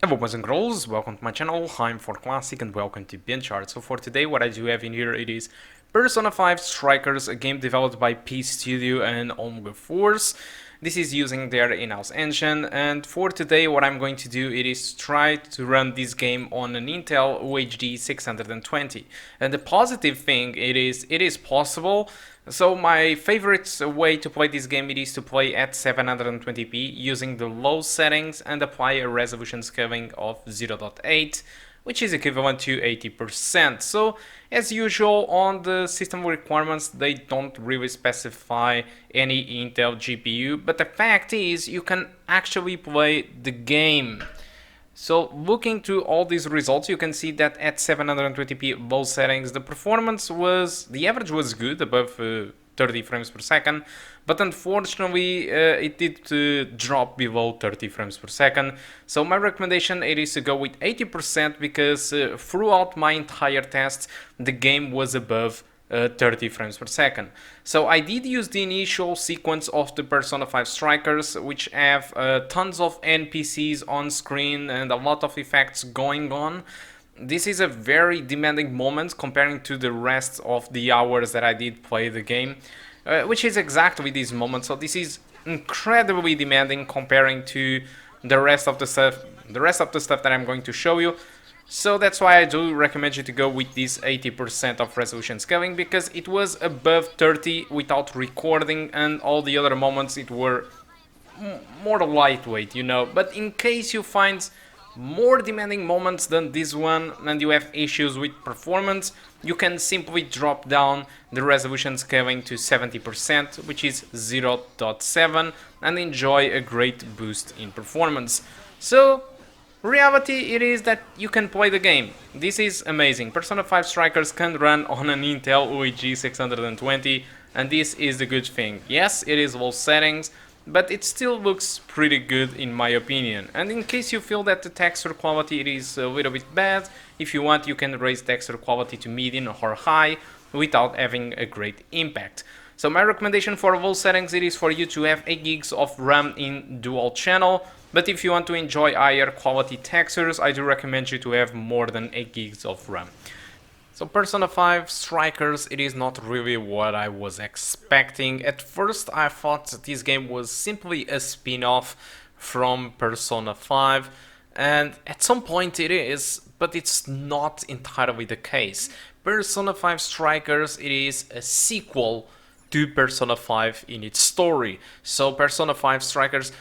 Hello boys and girls, welcome to my channel, I'm for Classic and welcome to BenchART. So for today what I do have in here it is Persona 5 Strikers, a game developed by P Studio and Omega Force. This is using their in-house engine, and for today what I'm going to do it is try to run this game on an Intel UHD 620. And the positive thing it is possible. So my favorite way to play this game it is to play at 720p using the low settings and apply a resolution scaling of 0.8, which is equivalent to 80%. So as usual on the system requirements they don't really specify any Intel GPU, but the fact is you can actually play the game. So looking to all these results, you can see that at 720p low settings, the average was good, above 30 frames per second, but unfortunately it did drop below 30 frames per second. So my recommendation it is to go with 80% because throughout my entire test, the game was above 30 frames per second. So I did use the initial sequence of the Persona 5 Strikers, which have tons of NPCs on screen and a lot of effects going on. This is a very demanding moment comparing to the rest of the hours that I did play the game, which is exactly this moment. So this is incredibly demanding comparing to the rest of the stuff that I'm going to show you. So that's why I do recommend you to go with this 80% of resolution scaling, because it was above 30 without recording, and all the other moments it were more lightweight, you know. But in case you find more demanding moments than this one and you have issues with performance, you can simply drop down the resolution scaling to 70%, which is 0.7, and enjoy a great boost in performance. So reality it is that you can play the game. This is amazing. Persona 5 Strikers can run on an Intel UHD 620, and this is the good thing. Yes, it is low settings, but it still looks pretty good in my opinion. And in case you feel that the texture quality it is a little bit bad, if you want you can raise texture quality to medium or high without having a great impact. So my recommendation for low settings it is for you to have 8 gigs of RAM in dual channel, but if you want to enjoy higher quality textures I do recommend you to have more than 8 gigs of RAM. So Persona 5 Strikers, it is not really what I was expecting. At first I thought this game was simply a spin-off from Persona 5, and at some point it is, but it's not entirely the case. Persona 5 Strikers, it is a sequel to Persona 5 in its story. So Persona 5 Strikers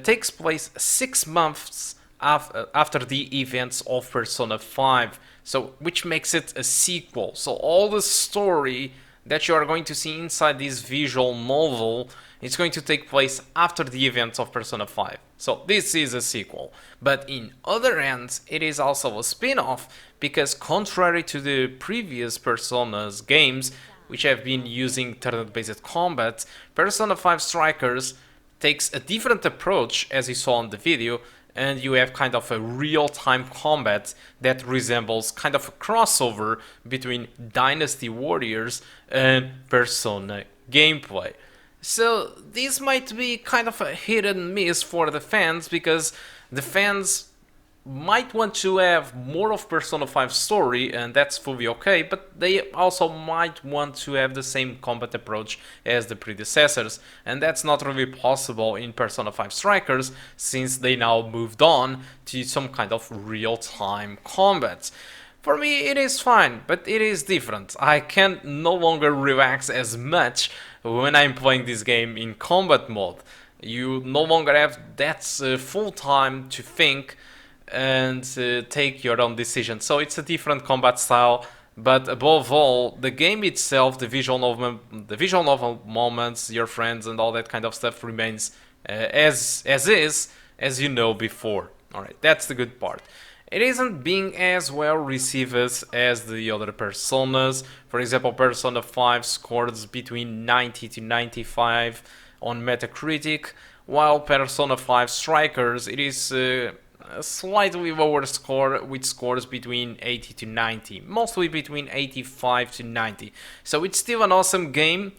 takes place 6 months after the events of Persona 5, so which makes it a sequel. So all the story that you are going to see inside this visual novel is going to take place after the events of Persona 5. So this is a sequel. But in other hands, it is also a spin-off, because contrary to the previous Persona's games, which have been using turn-based combat, Persona 5 Strikers takes a different approach, as you saw in the video, and you have kind of a real-time combat that resembles kind of a crossover between Dynasty Warriors and Persona gameplay. So this might be kind of a hit and miss for the fans, because the fans might want to have more of Persona 5 story, and that's fully okay, but they also might want to have the same combat approach as the predecessors, and that's not really possible in Persona 5 Strikers, since they now moved on to some kind of real-time combat. For me it is fine, but it is different. I can no longer relax as much when I'm playing this game in combat mode. You no longer have that full time to think and take your own decisions. So it's a different combat style, but above all, the game itself, the visual novel moments, your friends, and all that kind of stuff remains as is, as you know before. Alright, that's the good part. It isn't being as well received as the other Personas. For example, Persona 5 scores between 90 to 95 on Metacritic, while Persona 5 Strikers, it is a slightly lower score, with scores between 80 to 90, mostly between 85 to 90. So it's still an awesome game,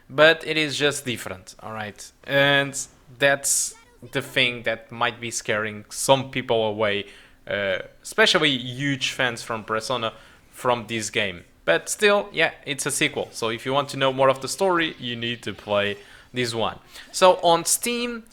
but it is just different, alright? And that's the thing that might be scaring some people away, especially huge fans from Persona, from this game. But still, yeah, it's a sequel, so if you want to know more of the story, you need to play this one. So on Steam,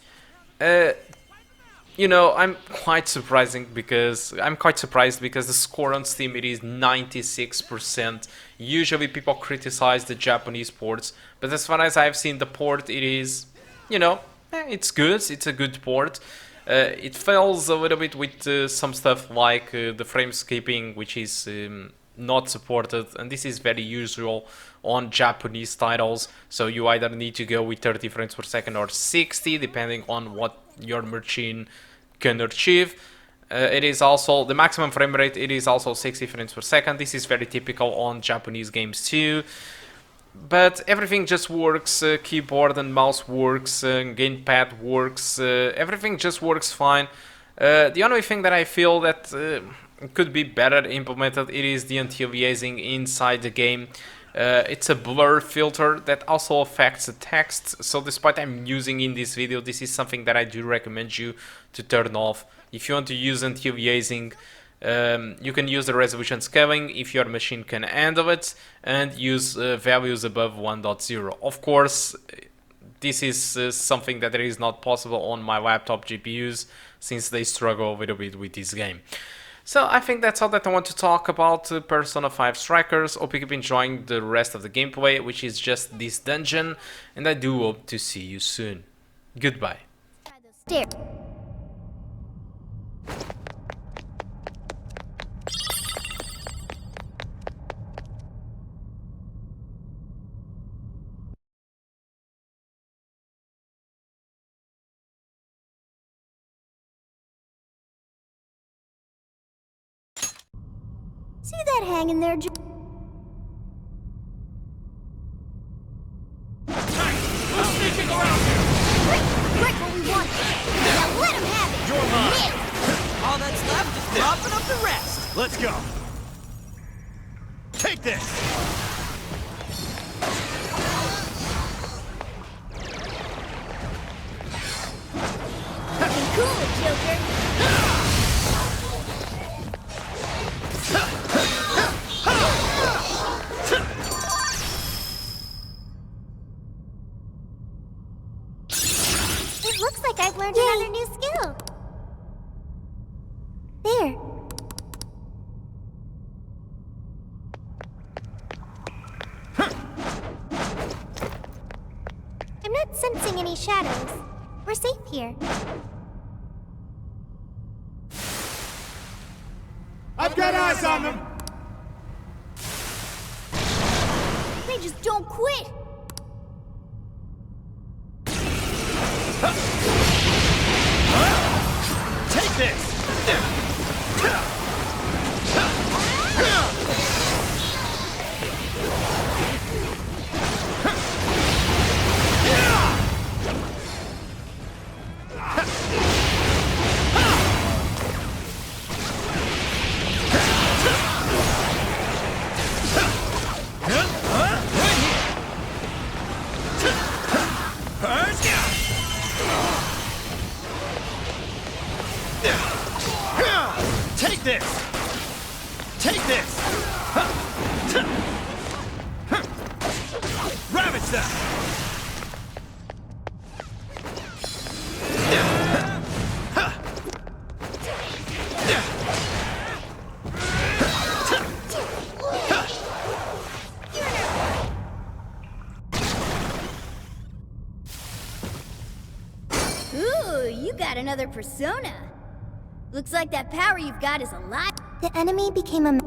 you know, I'm quite surprised because the score on Steam, it is 96%. Usually people criticize the Japanese ports, but as far as I've seen the port, it is, you know, it's good. It's a good port. It fails a little bit with some stuff like the frame skipping, which is not supported, and this is very usual on Japanese titles. So you either need to go with 30 frames per second or 60, depending on what your machine can achieve. It is also the maximum frame rate, it is also 60 frames per second. This is very typical on Japanese games too. But everything just works, keyboard and mouse works, gamepad works, everything just works fine. The only thing that I feel that could be better implemented, it is the anti-aliasing inside the game. It's a blur filter that also affects the text, so despite I'm using in this video, this is something that I do recommend you to turn off. If you want to use anti-aliasing, you can use the resolution scaling if your machine can handle it, and use values above 1.0. Of course, this is something that is not possible on my laptop GPUs, since they struggle a little bit with this game. So I think that's all that I want to talk about Persona 5 Strikers. Hope you keep enjoying the rest of the gameplay, which is just this dungeon, and I do hope to see you soon. Goodbye. See that hanging there, Let's sneaking around here! Right where we want it. Now let him have it. You're mine. All that's left is mopping up the rest. Let's go. Take this. Looking cool, Joker. It looks like I've learned another new skill. There. I'm not sensing any shadows. We're safe here. I've got eyes on them. They just don't quit. Take this. Take this! Take this! Ravage that! Ooh, you got another persona. Looks like that power you've got is a lot. The enemy became a...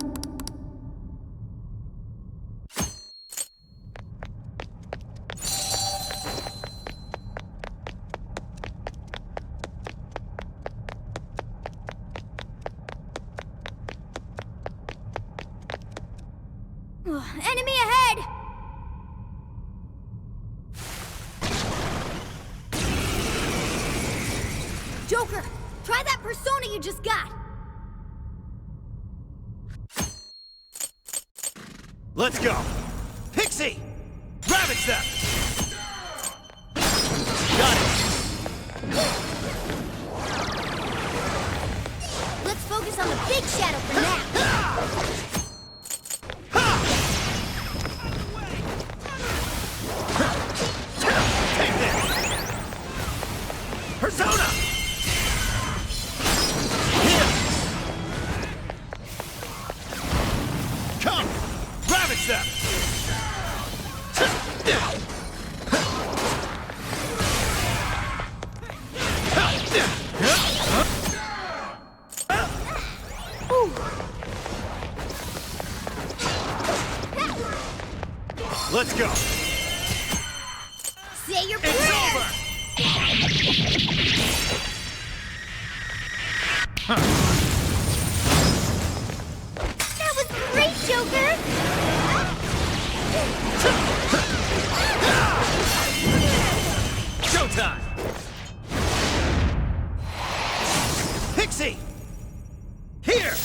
Enemy ahead! Joker, try that persona you just got! Let's go! Pixie! Ravage them! Got it! focus on the big shadow for now. Take this! Persona! Here! Come! Ravage them! Let's go! Say your It's prayers! over! That was great, Joker! Showtime! Pixie! Here!